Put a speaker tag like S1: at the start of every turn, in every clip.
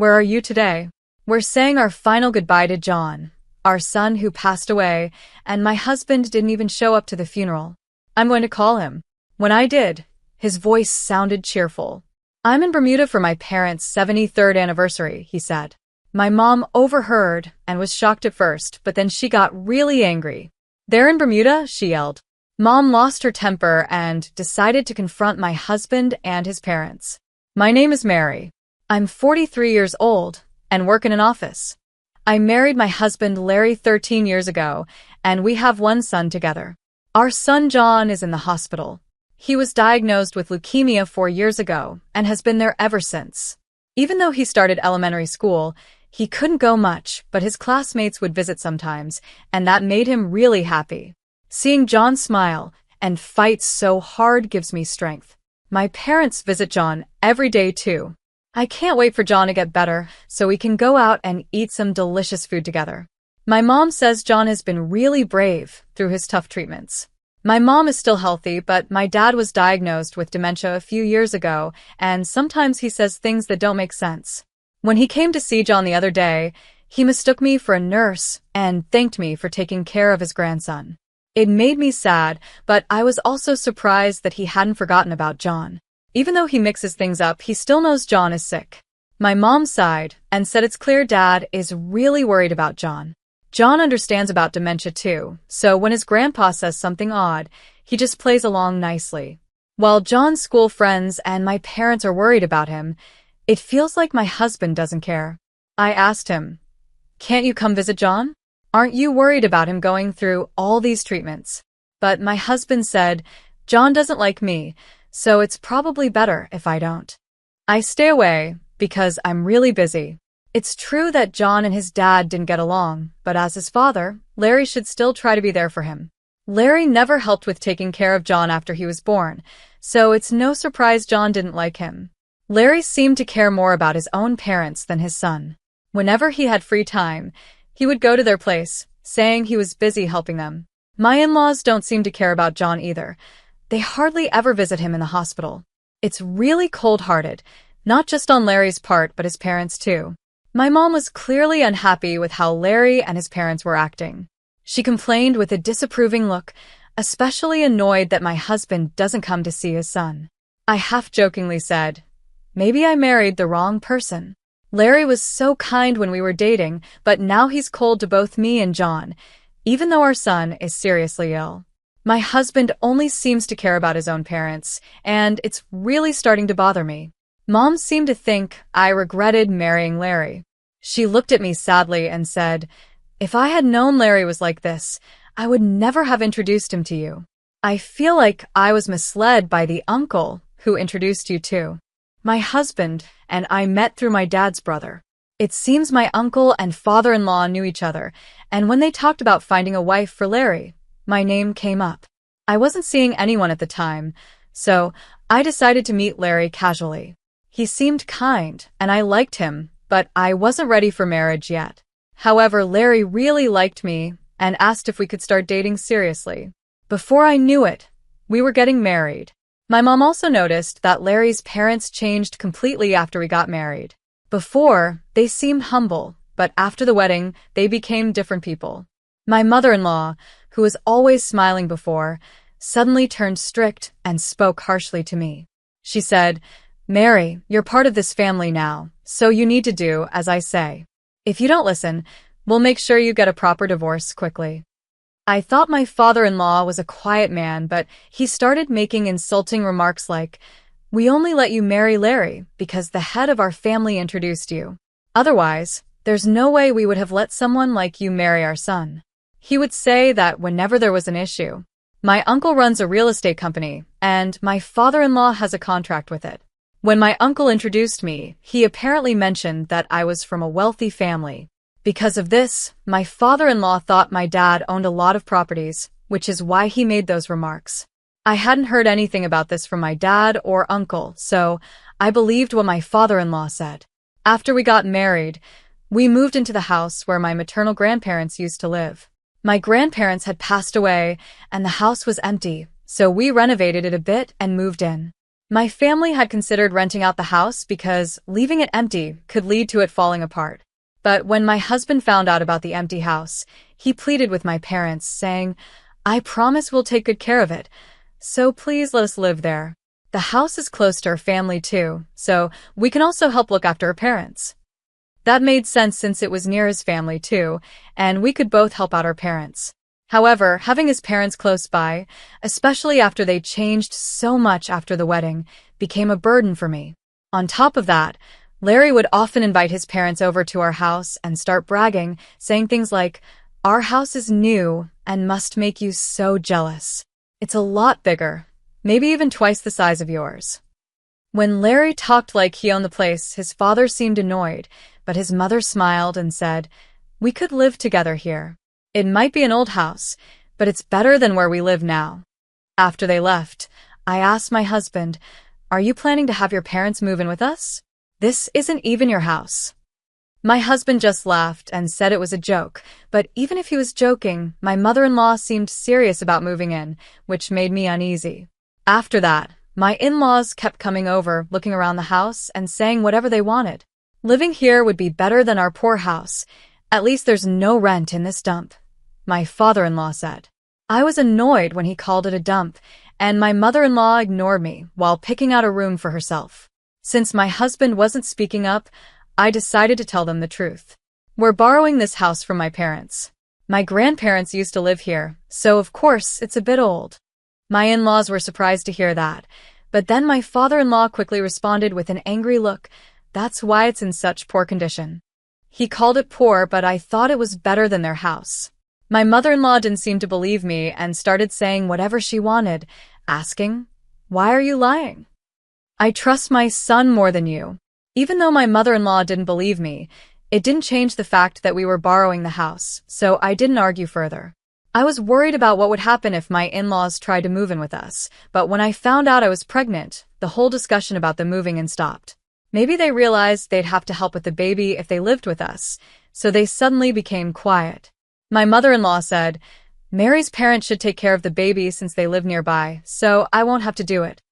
S1: Where are you today? We're saying our final goodbye to John, our son who passed away, and my husband didn't even show up to the funeral. I'm going to call him. When I did, his voice sounded cheerful. I'm in Bermuda for my parents' 73rd anniversary, he said. My mom overheard and was shocked at first, but then she got really angry. They're in Bermuda? She yelled. Mom lost her temper and decided to confront my husband and his parents. My name is Mary. I'm 43 years old and work in an office. I married my husband Larry 13 years ago, and we have one son together. Our son John is in the hospital. He was diagnosed with leukemia 4 years ago and has been there ever since. Even though he started elementary school, he couldn't go much, but his classmates would visit sometimes, and that made him really happy. Seeing John smile and fight so hard gives me strength. My parents visit John every day too. I can't wait for John to get better so we can go out and eat some delicious food together. My mom says John has been really brave through his tough treatments. My mom is still healthy, but my dad was diagnosed with dementia a few years ago, and sometimes he says things that don't make sense. When he came to see John the other day, he mistook me for a nurse and thanked me for taking care of his grandson. It made me sad, but I was also surprised that he hadn't forgotten about John. Even though he mixes things up, he still knows John is sick. My mom sighed and said it's clear Dad is really worried about John. John understands about dementia too, so when his grandpa says something odd, he just plays along nicely. While John's school friends and my parents are worried about him, it feels like my husband doesn't care. I asked him, "Can't you come visit John? Aren't you worried about him going through all these treatments?" But my husband said, "John doesn't like me, so it's probably better if I don't. I stay away because I'm really busy." It's true that John and his dad didn't get along, but as his father, Larry should still try to be there for him. Larry never helped with taking care of John after he was born, so it's no surprise John didn't like him. Larry seemed to care more about his own parents than his son. Whenever he had free time, he would go to their place, saying he was busy helping them. My in-laws don't seem to care about John either. They hardly ever visit him in the hospital. It's really cold-hearted, not just on Larry's part, but his parents too. My mom was clearly unhappy with how Larry and his parents were acting. She complained with a disapproving look, especially annoyed that my husband doesn't come to see his son. I half-jokingly said, "Maybe I married the wrong person. Larry was so kind when we were dating, but now he's cold to both me and John, even though our son is seriously ill. My husband only seems to care about his own parents, and it's really starting to bother me." Mom seemed to think I regretted marrying Larry. She looked at me sadly and said, "If I had known Larry was like this, I would never have introduced him to you. I feel like I was misled by the uncle who introduced you to. My husband and I met through my dad's brother. It seems my uncle and father-in-law knew each other, and when they talked about finding a wife for Larry, my name came up. I wasn't seeing anyone at the time, so I decided to meet Larry casually. He seemed kind, and I liked him, but I wasn't ready for marriage yet. However, Larry really liked me and asked if we could start dating seriously. Before I knew it, we were getting married. My mom also noticed that Larry's parents changed completely after we got married. Before, they seemed humble, but after the wedding, they became different people. My mother-in-law, who was always smiling before, suddenly turned strict and spoke harshly to me. She said, "Mary, you're part of this family now, so you need to do as I say. If you don't listen, we'll make sure you get a proper divorce quickly." I thought my father-in-law was a quiet man, but he started making insulting remarks like, "We only let you marry Larry because the head of our family introduced you. Otherwise, there's no way we would have let someone like you marry our son." He would say that whenever there was an issue. My uncle runs a real estate company, and my father-in-law has a contract with it. When my uncle introduced me, he apparently mentioned that I was from a wealthy family. Because of this, my father-in-law thought my dad owned a lot of properties, which is why he made those remarks. I hadn't heard anything about this from my dad or uncle, so I believed what my father-in-law said. After we got married, we moved into the house where my maternal grandparents used to live. My grandparents had passed away, and the house was empty, so we renovated it a bit and moved in. My family had considered renting out the house because leaving it empty could lead to it falling apart. But when my husband found out about the empty house, he pleaded with my parents, saying, "I promise we'll take good care of it, so please let us live there. The house is close to her family too, so we can also help look after her parents." That made sense since it was near his family too, and we could both help out our parents. However, having his parents close by, especially after they changed so much after the wedding, became a burden for me. On top of that, Larry would often invite his parents over to our house and start bragging, saying things like, "Our house is new and must make you so jealous. It's a lot bigger, maybe even twice the size of yours." When Larry talked like he owned the place, his father seemed annoyed, but his mother smiled and said, "We could live together here. It might be an old house, but it's better than where we live now." After they left, I asked my husband, "Are you planning to have your parents move in with us? This isn't even your house." My husband just laughed and said it was a joke, but even if he was joking, my mother-in-law seemed serious about moving in, which made me uneasy. After that, my in-laws kept coming over, looking around the house and saying whatever they wanted. Living here would be better than our poor house. At least there's no rent in this dump, my father-in-law said. I was annoyed when he called it a dump, and my mother-in-law ignored me while picking out a room for herself. Since my husband wasn't speaking up, I decided to tell them the truth. We're borrowing this house from my parents. My grandparents used to live here, so of course it's a bit old. My in-laws were surprised to hear that, but then my father-in-law quickly responded with an angry look, "That's why it's in such poor condition." He called it poor, but I thought it was better than their house. My mother-in-law didn't seem to believe me and started saying whatever she wanted, asking, "Why are you lying? I trust my son more than you." Even though my mother-in-law didn't believe me, it didn't change the fact that we were borrowing the house, so I didn't argue further. I was worried about what would happen if my in-laws tried to move in with us, but when I found out I was pregnant, the whole discussion about the moving in stopped. Maybe they realized they'd have to help with the baby if they lived with us, so they suddenly became quiet. My mother-in-law said, "Mary's parents should take care of the baby since they live nearby, so I won't have to do it."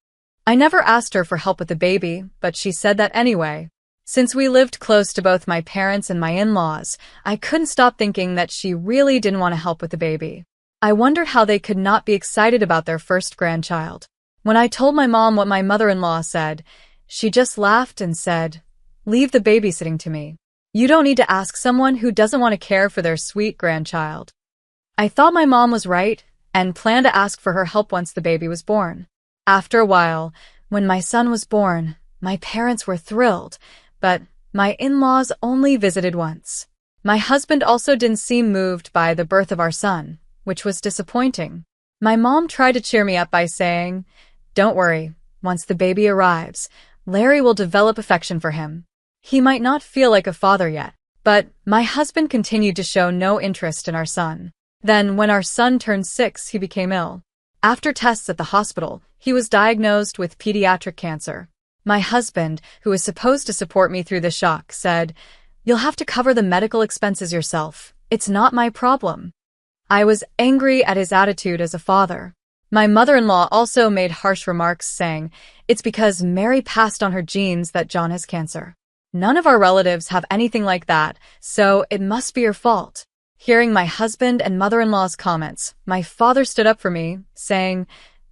S1: I never asked her for help with the baby, but she said that anyway. Since we lived close to both my parents and my in-laws, I couldn't stop thinking that she really didn't want to help with the baby. I wondered how they could not be excited about their first grandchild. When I told my mom what my mother-in-law said, she just laughed and said, "Leave the babysitting to me. You don't need to ask someone who doesn't want to care for their sweet grandchild." I thought my mom was right and planned to ask for her help once the baby was born. After a while, when my son was born, my parents were thrilled, but my in-laws only visited once. My husband also didn't seem moved by the birth of our son, which was disappointing. My mom tried to cheer me up by saying, "Don't worry, once the baby arrives, Larry will develop affection for him. He might not feel like a father yet." But my husband continued to show no interest in our son. Then, when our son turned 6, he became ill. After tests at the hospital, he was diagnosed with pediatric cancer. My husband, who was supposed to support me through the shock, said, "You'll have to cover the medical expenses yourself. It's not my problem." I was angry at his attitude as a father. My mother-in-law also made harsh remarks saying, "It's because Mary passed on her genes that John has cancer. None of our relatives have anything like that, so it must be your fault." Hearing my husband and mother-in-law's comments, my father stood up for me, saying,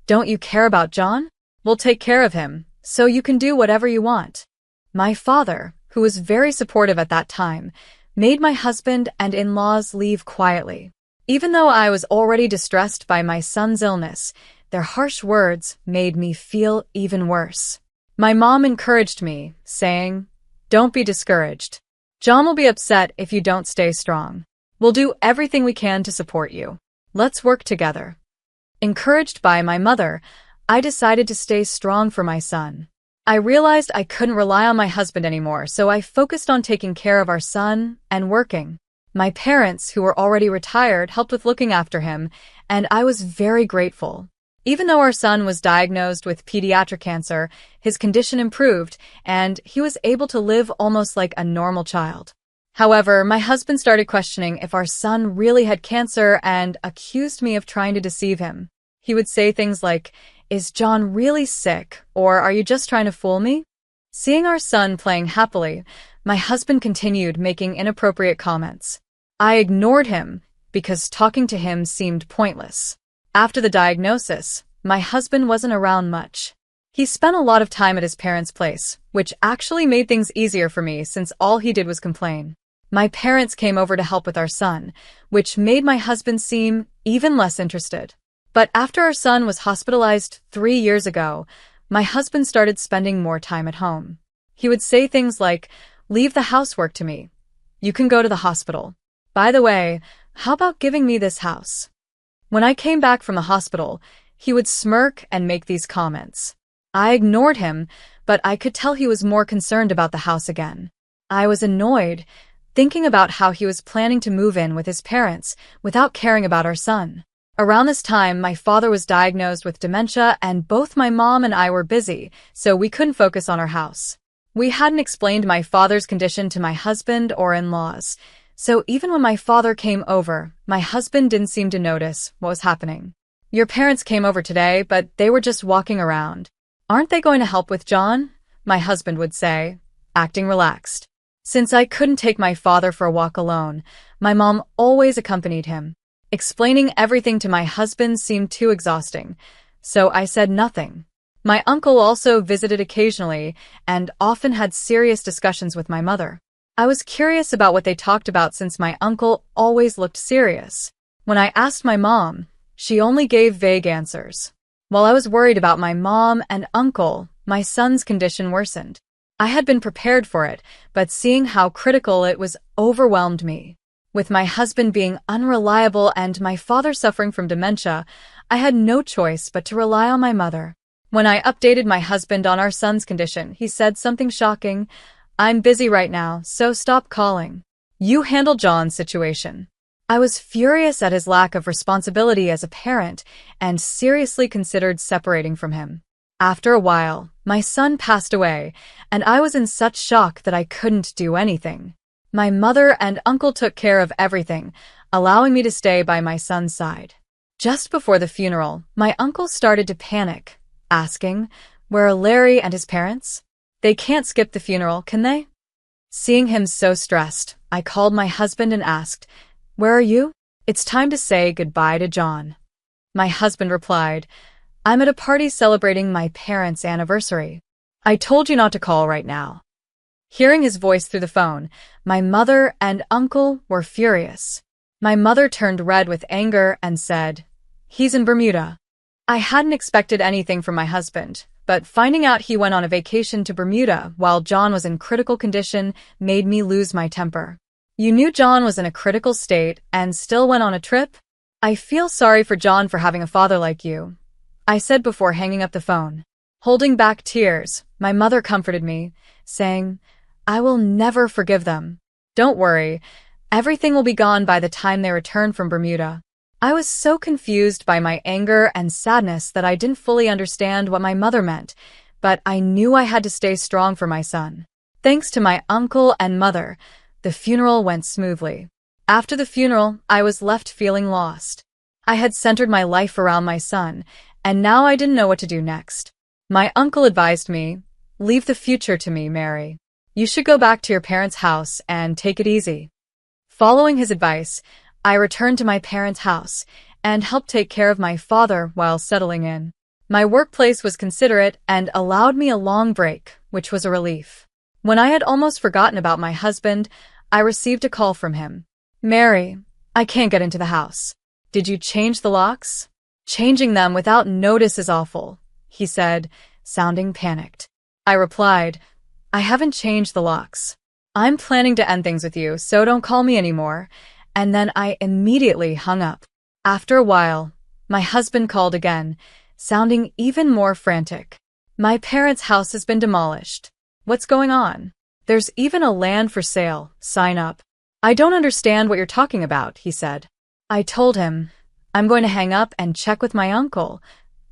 S1: "Don't you care about John? We'll take care of him, so you can do whatever you want." My father, who was very supportive at that time, made my husband and in-laws leave quietly. Even though I was already distressed by my son's illness, their harsh words made me feel even worse. My mom encouraged me, saying, "Don't be discouraged. John will be upset if you don't stay strong. We'll do everything we can to support you. Let's work together." Encouraged by my mother, I decided to stay strong for my son. I realized I couldn't rely on my husband anymore, so I focused on taking care of our son and working. My parents, who were already retired, helped with looking after him, and I was very grateful. Even though our son was diagnosed with pediatric cancer, his condition improved, and he was able to live almost like a normal child. However, my husband started questioning if our son really had cancer and accused me of trying to deceive him. He would say things like, Is John really sick, or are you just trying to fool me? Seeing our son playing happily, my husband continued making inappropriate comments. I ignored him because talking to him seemed pointless. After the diagnosis, my husband wasn't around much. He spent a lot of time at his parents' place, which actually made things easier for me since all he did was complain. My parents came over to help with our son, which made my husband seem even less interested. But after our son was hospitalized 3 years ago, my husband started spending more time at home. He would say things like, "Leave the housework to me. You can go to the hospital. By the way, how about giving me this house?" When I came back from the hospital, he would smirk and make these comments. I ignored him, but I could tell he was more concerned about the house again. I was annoyed, thinking about how he was planning to move in with his parents without caring about our son. Around this time, my father was diagnosed with dementia and both my mom and I were busy, so we couldn't focus on our house. We hadn't explained my father's condition to my husband or in-laws, so even when my father came over, my husband didn't seem to notice what was happening. "Your parents came over today, but they were just walking around. Aren't they going to help with John?" my husband would say, acting relaxed. Since I couldn't take my father for a walk alone, my mom always accompanied him. Explaining everything to my husband seemed too exhausting, so I said nothing. My uncle also visited occasionally and often had serious discussions with my mother. I was curious about what they talked about since my uncle always looked serious. When I asked my mom, she only gave vague answers. While I was worried about my mom and uncle, my son's condition worsened. I had been prepared for it, but seeing how critical it was overwhelmed me. With my husband being unreliable and my father suffering from dementia, I had no choice but to rely on my mother. When I updated my husband on our son's condition, he said something shocking. "I'm busy right now, so stop calling. You handle John's situation." I was furious at his lack of responsibility as a parent and seriously considered separating from him. After a while, my son passed away, and I was in such shock that I couldn't do anything. My mother and uncle took care of everything, allowing me to stay by my son's side. Just before the funeral, my uncle started to panic, asking, "Where are Larry and his parents? They can't skip the funeral, can they?" Seeing him so stressed, I called my husband and asked, "Where are you? It's time to say goodbye to John." My husband replied, "I'm at a party celebrating my parents' anniversary. I told you not to call right now." Hearing his voice through the phone, my mother and uncle were furious. My mother turned red with anger and said, "He's in Bermuda." I hadn't expected anything from my husband, but finding out he went on a vacation to Bermuda while John was in critical condition made me lose my temper. "You knew John was in a critical state and still went on a trip? I feel sorry for John for having a father like you," I said before hanging up the phone. Holding back tears, my mother comforted me, saying, "I will never forgive them. Don't worry, everything will be gone by the time they return from Bermuda." I was so confused by my anger and sadness that I didn't fully understand what my mother meant, but I knew I had to stay strong for my son. Thanks to my uncle and mother, the funeral went smoothly. After the funeral, I was left feeling lost. I had centered my life around my son, and now I didn't know what to do next. My uncle advised me, "Leave the future to me, Mary. You should go back to your parents' house and take it easy." Following his advice, I returned to my parents' house and helped take care of my father while settling in. My workplace was considerate and allowed me a long break, which was a relief. When I had almost forgotten about my husband, I received a call from him. "Mary, I can't get into the house. Did you change the locks?" "Changing them without notice is awful," he said, sounding panicked. I replied, "I haven't changed the locks. I'm planning to end things with you, so don't call me anymore," and then I immediately hung up. After a while, my husband called again, sounding even more frantic. "My parents' house has been demolished. What's going on? There's even a land for sale, sign up." "I don't understand what you're talking about," he said. I told him, "I'm going to hang up and check with my uncle,"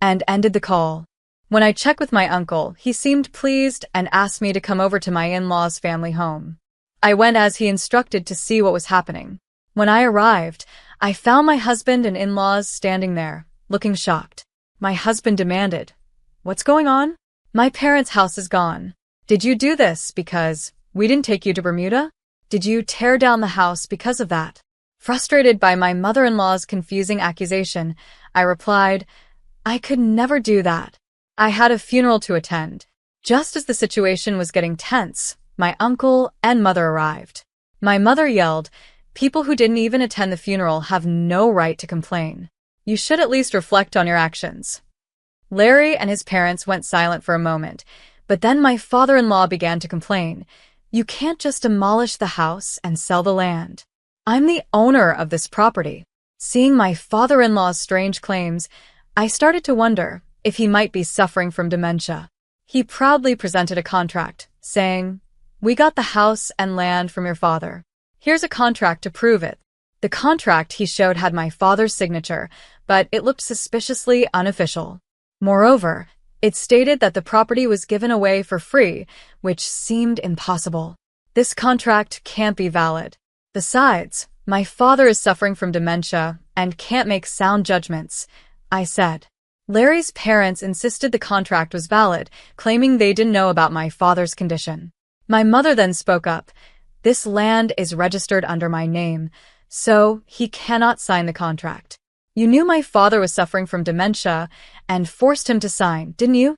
S1: and ended the call. When I checked with my uncle, he seemed pleased and asked me to come over to my in-laws' family home. I went as he instructed to see what was happening. When I arrived, I found my husband and in-laws standing there, looking shocked. My husband demanded. What's going on? My parents' house is gone. Did you do this because we didn't take you to Bermuda? Did you tear down the house because of that? Frustrated by my mother-in-law's confusing accusation, I replied, I could never do that. I had a funeral to attend. Just as the situation was getting tense, my uncle and mother arrived. My mother yelled, people who didn't even attend the funeral have no right to complain. You should at least reflect on your actions. Larry and his parents went silent for a moment, but then my father-in-law began to complain. You can't just demolish the house and sell the land. I'm the owner of this property. Seeing my father-in-law's strange claims, I started to wonder if he might be suffering from dementia. He proudly presented a contract, saying, we got the house and land from your father. Here's a contract to prove it. The contract he showed had my father's signature, but it looked suspiciously unofficial. Moreover, it stated that the property was given away for free, which seemed impossible. This contract can't be valid. Besides, my father is suffering from dementia and can't make sound judgments, I said. Larry's parents insisted the contract was valid, claiming they didn't know about my father's condition. My mother then spoke up. This land is registered under my name, so he cannot sign the contract. You knew my father was suffering from dementia and forced him to sign, didn't you?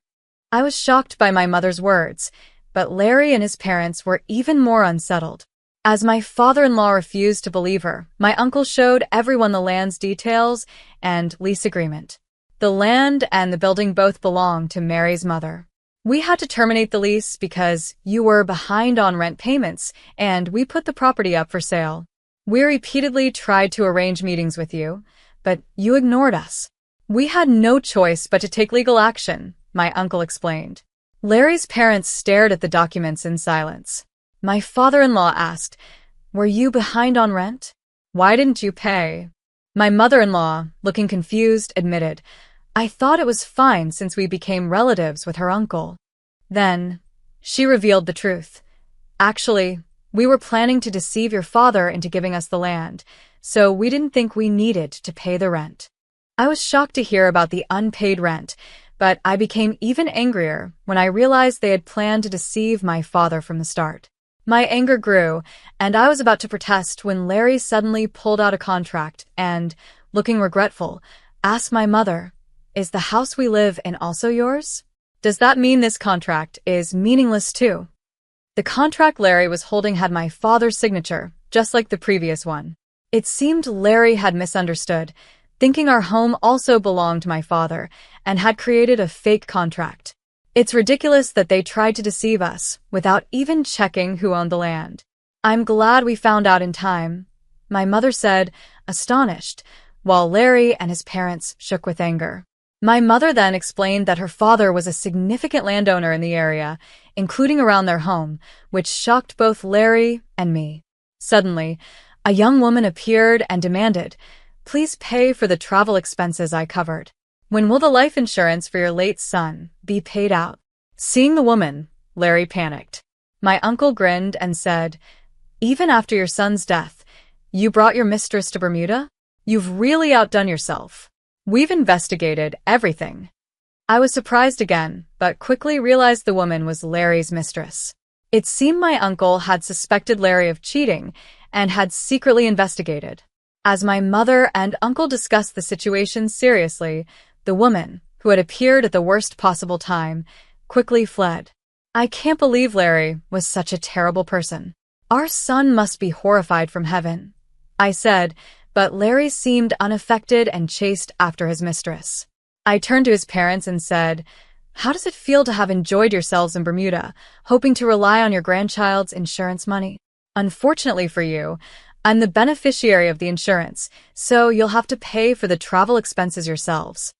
S1: I was shocked by my mother's words, but Larry and his parents were even more unsettled. As my father-in-law refused to believe her, my uncle showed everyone the land's details and lease agreement. The land and the building both belonged to Mary's mother. We had to terminate the lease because you were behind on rent payments, and we put the property up for sale. We repeatedly tried to arrange meetings with you, but you ignored us. We had no choice but to take legal action, my uncle explained. Larry's parents stared at the documents in silence. My father-in-law asked, were you behind on rent? Why didn't you pay? My mother-in-law, looking confused, admitted, I thought it was fine since we became relatives with her uncle. Then, she revealed the truth. Actually, we were planning to deceive your father into giving us the land, so we didn't think we needed to pay the rent. I was shocked to hear about the unpaid rent, but I became even angrier when I realized they had planned to deceive my father from the start. My anger grew, and I was about to protest when Larry suddenly pulled out a contract and, looking regretful, asked my mother, is the house we live in also yours? Does that mean this contract is meaningless too? The contract Larry was holding had my father's signature, just like the previous one. It seemed Larry had misunderstood, thinking our home also belonged to my father, and had created a fake contract. It's ridiculous that they tried to deceive us without even checking who owned the land. I'm glad we found out in time, my mother said, astonished, while Larry and his parents shook with anger. My mother then explained that her father was a significant landowner in the area, including around their home, which shocked both Larry and me. Suddenly, a young woman appeared and demanded, please pay for the travel expenses I covered. When will the life insurance for your late son be paid out? Seeing the woman, Larry panicked. My uncle grinned and said, even after your son's death, you brought your mistress to Bermuda? You've really outdone yourself. We've investigated everything. I was surprised again, but quickly realized the woman was Larry's mistress. It seemed my uncle had suspected Larry of cheating and had secretly investigated. As my mother and uncle discussed the situation seriously, the woman, who had appeared at the worst possible time, quickly fled. I can't believe Larry was such a terrible person. Our son must be horrified from heaven, I said, but Larry seemed unaffected and chased after his mistress. I turned to his parents and said, how does it feel to have enjoyed yourselves in Bermuda, hoping to rely on your grandchild's insurance money? Unfortunately for you, I'm the beneficiary of the insurance, so you'll have to pay for the travel expenses yourselves.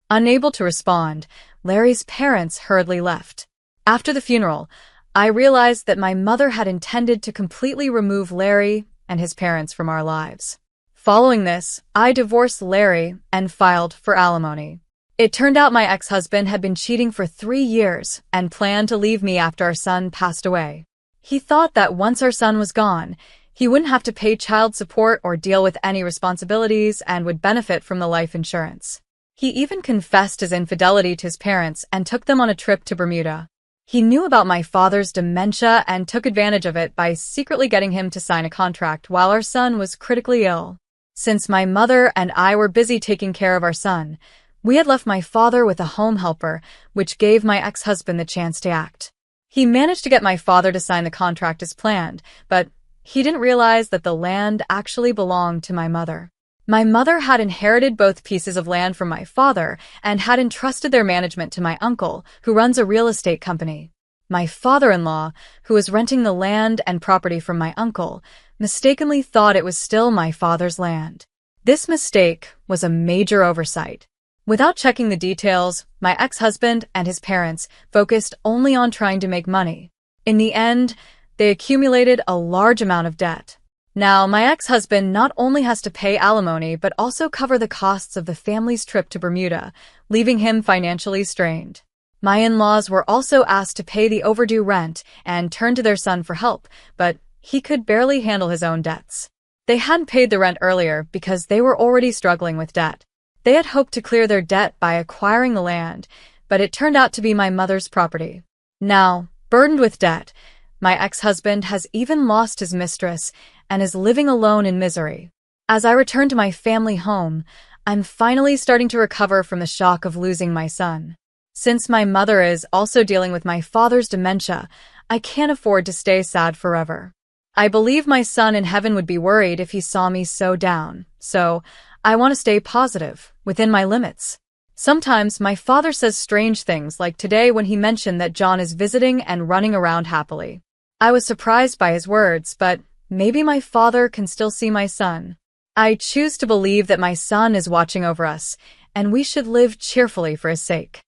S1: Unable to respond, Larry's parents hurriedly left. After the funeral, I realized that my mother had intended to completely remove Larry and his parents from our lives. Following this, I divorced Larry and filed for alimony. It turned out my ex-husband had been cheating for 3 years and planned to leave me after our son passed away. He thought that once our son was gone, he wouldn't have to pay child support or deal with any responsibilities and would benefit from the life insurance. He even confessed his infidelity to his parents and took them on a trip to Bermuda. He knew about my father's dementia and took advantage of it by secretly getting him to sign a contract while our son was critically ill. Since my mother and I were busy taking care of our son, we had left my father with a home helper, which gave my ex-husband the chance to act. He managed to get my father to sign the contract as planned, but he didn't realize that the land actually belonged to my mother. My mother had inherited both pieces of land from my father and had entrusted their management to my uncle, who runs a real estate company. My father-in-law, who was renting the land and property from my uncle, mistakenly thought it was still my father's land. This mistake was a major oversight. Without checking the details, my ex-husband and his parents focused only on trying to make money. In the end, they accumulated a large amount of debt. Now, my ex-husband not only has to pay alimony but also cover the costs of the family's trip to Bermuda, leaving him financially strained. My in-laws were also asked to pay the overdue rent and turn to their son for help, but he could barely handle his own debts. They hadn't paid the rent earlier because they were already struggling with debt. They had hoped to clear their debt by acquiring the land, but it turned out to be my mother's property. Now, burdened with debt, my ex-husband has even lost his mistress and is living alone in misery. As I return to my family home, I'm finally starting to recover from the shock of losing my son. Since my mother is also dealing with my father's dementia, I can't afford to stay sad forever. I believe my son in heaven would be worried if he saw me so down, so I want to stay positive, within my limits. Sometimes my father says strange things like today when he mentioned that John is visiting and running around happily. I was surprised by his words, but maybe my father can still see my son. I choose to believe that my son is watching over us, and we should live cheerfully for his sake.